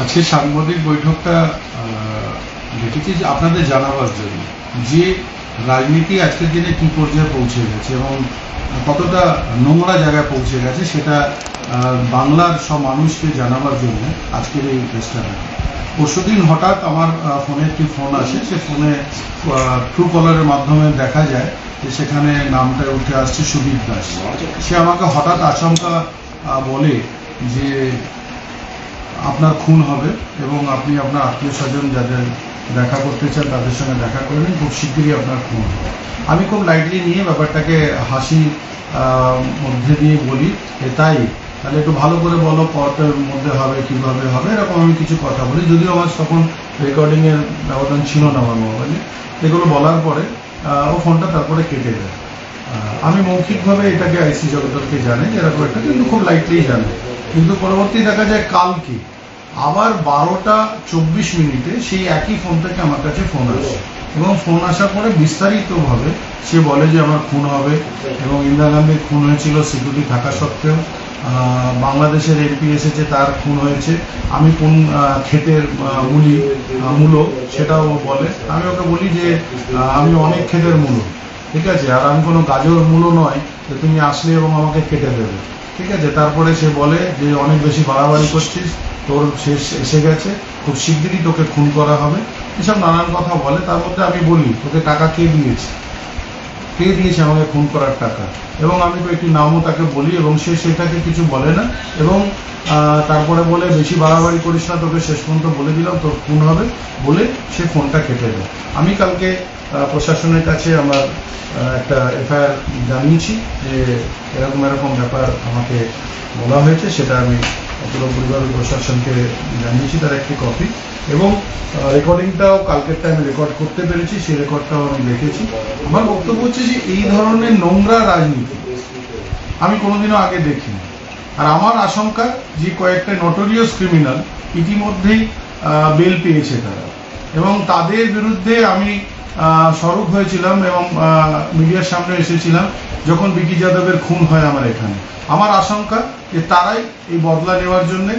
আজকে সাংবাদিক বৈঠকটা ডেকেছি যে আপনাদের জানাবার জন্য যে রাজনীতি আজকের দিনে কি পর্যায়ে পৌঁছে গেছে এবং কতটা নোংরা জায়গায় পৌঁছে গেছে সেটা বাংলার সব মানুষকে জানাবার জন্য আজকের এই প্রেসটা রাখা। পরশুদিন হঠাৎ আমার ফোনে একটি ফোন আসে, সে ফোনে ট্রু কলারের মাধ্যমে দেখা যায় যে সেখানে নামটা উঠে আসছে সুদীপ দাস। সে আমাকে হঠাৎ আচমকা বলে যে আপনার খুন হবে এবং আপনি আপনার আত্মীয় স্বজন যাদের দেখা করতে চান তাদের সঙ্গে দেখা করবেন, খুব শীঘ্রই আপনার খুন হবে। আমি খুব লাইটলি নিয়ে ব্যাপারটাকে হাসি মধ্যে দিয়ে বলি তাই, তাহলে একটু ভালো করে বলো কতের মধ্যে হবে, কিভাবে হবে, এরকম আমি কিছু কথা বলি। যদিও আমার তখন রেকর্ডিংয়ের ব্যবধান ছিল না আমার মোবাইলে। এগুলো বলার পরে ও ফোনটা তারপরে কেটে দেয়। আমি মৌখিকভাবে এটাকে আইসি জগদলকে জানে এরকম একটা, কিন্তু খুব লাইটলি জানে। কিন্তু পরবর্তী দেখা যায় কালকে আবার 12:24 সেই একই ফোন থেকে আমার কাছে ফোন আসে এবং ফোন আসার পরে বিস্তারিতভাবে সে বলে যে আমার খুন হবে এবং ইন্দিরা গান্ধীর খুন হয়েছিল সিকিউরিটি থাকা সত্ত্বেও, বাংলাদেশের এমপি এসেছে তার খুন হয়েছে, আমি কোন ক্ষেতের মূলো সেটাও বলে। আমি ওকে বলি যে আমি অনেক ক্ষেতের মূলো, ঠিক আছে, আর আমি কোনো গাজর মূলো নয় যে তুমি আসলে এবং আমাকে কেটে দেবে, ঠিক আছে। তারপরে সে বলে যে অনেক বেশি বাড়াবাড়ি করছিস, তোর শেষ এসে গেছে, খুব শিগগিরই তোকে খুন করা হবে, এসব নানান কথা বলে। তার মধ্যে আমি বলি তোকে টাকা কে দিয়েছে আমাকে খুন করার টাকা, এবং আমি কয়েকটি নামও তাকে বলি এবং সে সেটাকে কিছু বলে না এবং তারপরে বলে বেশি বাড়াবাড়ি করিস না, তোকে শেষ পর্যন্ত বলে দিলাম তোর খুন হবে, বলে সে ফোনটা কেটে দেয়। আমি কালকে প্রশাসনের কাছে আমার একটা এফআইআর জানিয়েছি যে এরকম ব্যাপার আমাকে বলা হয়েছে, সেটা আমি পুরোপুরিভাবে প্রশাসনকে জানিয়েছি, তার একটি কপি, এবং রেকর্ডিংটাও কালকের টাইমে রেকর্ড করতে পেরেছি, সেই রেকর্ডটাও আমি দেখেছি। আমার বক্তব্য হচ্ছে যে এই ধরনের নোংরা রাজনীতি আমি কোনোদিনও আগে দেখিনি। আর আমার আশঙ্কা যে কয়েকটা নটোরিয়াস ক্রিমিনাল ইতিমধ্যেই বেল পেয়েছে তারা, এবং তাদের বিরুদ্ধে আমি সরব হয়েছিলাম এবং মিডিয়ার সামনে এসেছিলাম যখন বিকি যাদবের খুন হয় আমার এখানে। আমার আশঙ্কা যে তারাই এই বদলা নেওয়ার জন্য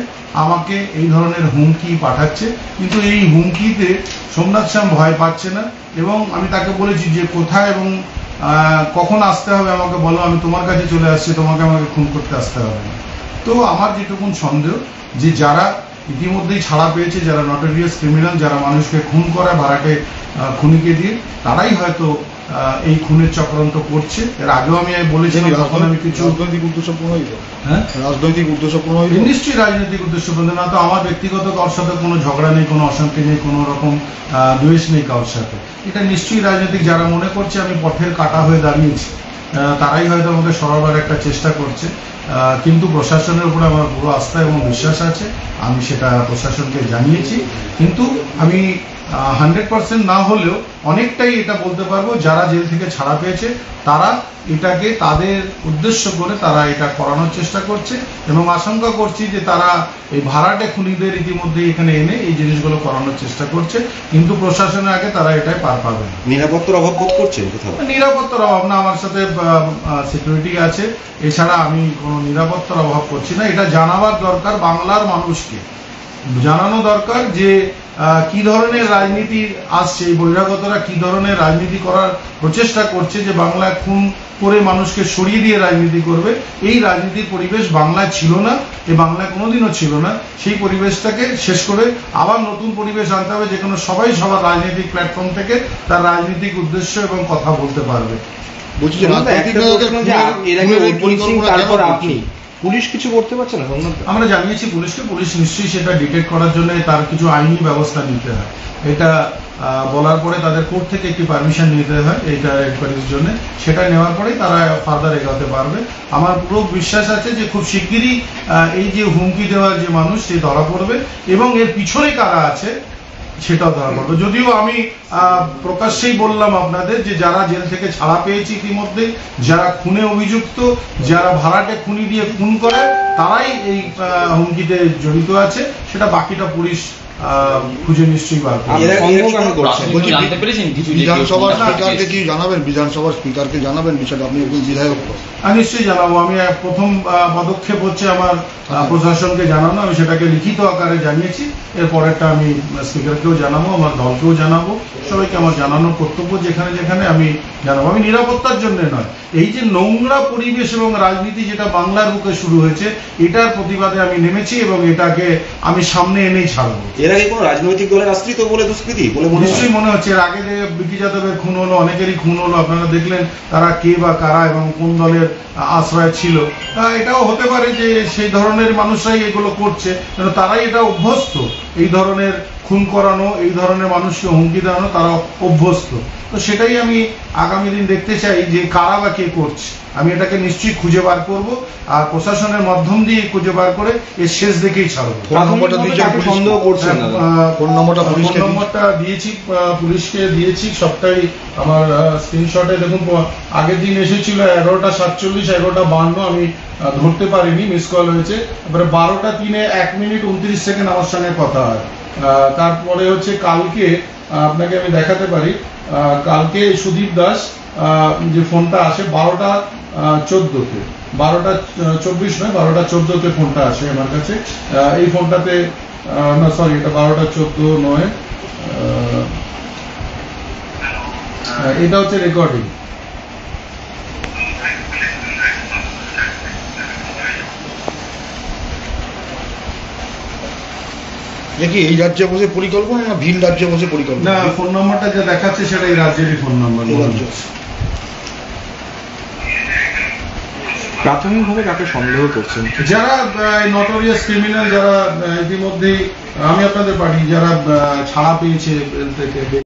আমাকে এই ধরনের হুমকি পাঠাচ্ছে, কিন্তু এই হুমকিতে সোমনাথ শ্যাম ভয় পাচ্ছে না এবং আমি তাকে বলেছি যে কোথায় এবং কখন আসতে হবে আমাকে বলো, আমি তোমার কাছে চলে আসছি, আমাকে খুন করতে আসতে হবে না। তো আমার যেটুকুন সন্দেহ যে যারা ইতিমধ্যেই ছাড়া পেয়েছে, যারা নটোরিয়াস ক্রিমিনাল, যারা মানুষকে খুন করে ভাড়াটে খুনিকে দিয়ে, তারাই হয়তো এই খুনের চক্রান্ত করছে। এর আগেও আমি বলেছিলাম, তখন আমি কিছু রাজনৈতিক উদ্দেশ্যপূর্ণ নিশ্চয়ই রাজনৈতিক উদ্দেশ্যপূর্ণ না, তো আমার ব্যক্তিগত কারোর সাথে কোনো ঝগড়া নেই, কোনো অশান্তি নেই, কোনো রকম দ্বেষ নেই কারোর সাথে। এটা নিশ্চয়ই রাজনৈতিক, যারা মনে করছে আমি পথের কাঁটা হয়ে দাঁড়িয়েছি তারাই হয়তো আমাকে সরাবার একটা চেষ্টা করছে। কিন্তু প্রশাসনের উপরে আমার পুরো আস্থা এবং বিশ্বাস আছে, আমি সেটা প্রশাসনকে জানিয়েছি। কিন্তু আমি 100% না হলেও অনেকটাই এটা বলতে পারবো যারা জেল থেকে ছাড়া পেয়েছে তারা এটাকে তাদের উদ্দেশ্য করে তারা এটা করানোর চেষ্টা করছে, এবং আশঙ্কা করছি যে তারা এই ভাড়াটে খুনিদের ইতিমধ্যে এখানে এনে এই জিনিসগুলো করানোর চেষ্টা করছে, কিন্তু প্রশাসনের আগে তারা এটাই পার পাবে না। নিরাপত্তার অভাব বোধ করছেন? নিরাপত্তার অভাব না, আমার সাথে সিকিউরিটি আছে, এছাড়া আমি কোনো নিরাপত্তার অভাব করছি না। এটা জানাবার দরকার, বাংলার মানুষকে জানানো দরকার যে কি ধরনের রাজনীতি আসছে, এই বহিরাগতরা কি ধরনের রাজনীতি করার প্রচেষ্টা করছে, যে বাংলায় খুন করে মানুষকে সরিয়ে দিয়ে রাজনীতি করবে। এই রাজনীতির পরিবেশ বাংলায় ছিল না, এই বাংলায় কোনোদিনও ছিল না। সেই পরিবেশটাকে শেষ করে আবার নতুন পরিবেশ আনতে হবে, যেখানে সবাই সবার রাজনৈতিক প্ল্যাটফর্ম থেকে তার রাজনৈতিক উদ্দেশ্য এবং কথা বলতে পারবে। পুলিশ কিছু করতে পারছে না? আমরা জানিয়েছি পুলিশকে, পুলিশ নিশ্চয়ই সেটা ডিটেক্ট করার জন্য তার কিছু আইনি ব্যবস্থা নিতে হয়। এটা বলার পরে তাদের কোর্ট থেকে একটি পারমিশন নিতে হয় এইটা এনকোয়ারির জন্য, সেটা নেওয়ার পরেই তারা ফার্দার এগোতে পারবে। আমার পুরো বিশ্বাস আছে যে খুব শিগগিরই এই যে হুমকি দেওয়ার যে মানুষ সে ধরা পড়বে, এবং এর পিছনে কারা আছে সেটাও ধরা পড়বে। যদিও আমি প্রকাশ্যেই বললাম আপনাদের যে যারা জেল থেকে ছাড়া পেয়েছে ইতিমধ্যে, যারা খুনে অভিযুক্ত, যারা ভাড়াটে খুনি দিয়ে খুন করে, তারাই এই হুমকিতে জড়িত আছে, সেটা বাকিটা পুলিশ খুঁজে নিশ্চয়ই বার করবো। এরা সন্দেহ কি কেন করছেন? প্রাথমিক বলছি, জানতে পেরেছেন কিছু যে কেউ বিধানসভার ফোনটা স্পিকারকে পাঠিয়েছে? কি জানাবেন? বিধানসভার স্পিকারকে জানাবেন বিষয়টা? আপনি একজন বিধায়ক তো। আমি নিশ্চয়ই জানাবো। আমি প্রথম পদক্ষেপ হচ্ছে আমার প্রশাসনকে জানানো। আমি সেটাকে লিখিত আকারে জানিয়েছি। এর পরেরটা আমি স্পিকারকেও জানাবো, আমার দলকেও জানাবো, সবাইকে আমার জানানোর কর্তব্য যেখানে যেখানে আমি জানাবো। আমি নিরাপত্তার জন্য নয়, এই যে নোংরা পরিবেশ এবং রাজনীতি যেটা বাংলার বুকে শুরু হয়েছে, এটার প্রতিবাদে আমি নেমেছি এবং এটাকে আমি সামনে এনেই ছাড়বো। এর আগে কোনো রাজনৈতিক দলের আশ্রিত বলে দুষ্কৃতি বলে মনে হয়? নিশ্চয়ই মনে হচ্ছে। এর আগে যে বিকি যাদবের খুন হলো, অনেকেরই খুন হলো, আপনারা দেখলেন তারা কে বা কারা এবং কোন দলের আশ্রয় ছিল। এটাও হতে পারে যে সেই ধরনের মানুষরাই এগুলো করছে, কারণ তারাই এটা অভ্যস্ত, এই ধরনের খুন করানো, এই ধরনের মানুষকে হুমকি দেওয়ানো তারা অভ্যস্ত। তো সেটাই আমি আগামী দিন দেখতে চাই যে কারা বা কে করছে। আমি এটাকে নিশ্চয়ই খুঁজে বার করব, আর প্রশাসনের মাধ্যম দিয়ে খুঁজে বার করে এর শেষ দেখেই ছাড়বো। ফোন নম্বরটা দিয়েছেন কাকে পুলিশকে? সন্দেহ করছেন দাদা? ফোন নম্বরটা ফোন পুলিশকে দিয়েছেন? নম্বরটা দিয়েছি, পুলিশকে দিয়েছি, সবটাই আমার স্ক্রিনশটে দেখুন। আগের দিন এসেছিল 11:47, 11:52, আমি ধরতে পারিনি, মিস কল হয়েছে। এবারে 12:03 1:29 আমার সঙ্গে কথা হয়। তারপরে হচ্ছে কালকে আপনাকে আমি দেখাতে পারি, কালকে সুদীপ দাস যে ফোনটা আসে 12:14-তে, 12:24 নয়, 12:14-তে ফোনটা আসে আমার কাছে। এই ফোনটাতে না, সরি, এটা 12:14 নয়, এটা হচ্ছে রেকর্ডিং। দেখি এই রাজ্যে বসে পরিকল্পনা না ভিন রাজ্যে বসে পরিকল্পনা? না, ফোন নম্বরটা যা দেখাচ্ছে সেটা এই রাজ্যেরই ফোন নম্বর। এই রাজ্য। প্রাথমিকভাবে কাকে সন্দেহ করছেন? যারা নটোরিয়াস ক্রিমিনাল, যারা ইতিমধ্যেই আমি আপনাদের পাঠিয়ে, যারা ছাড়া পেয়েছে জেল থেকে।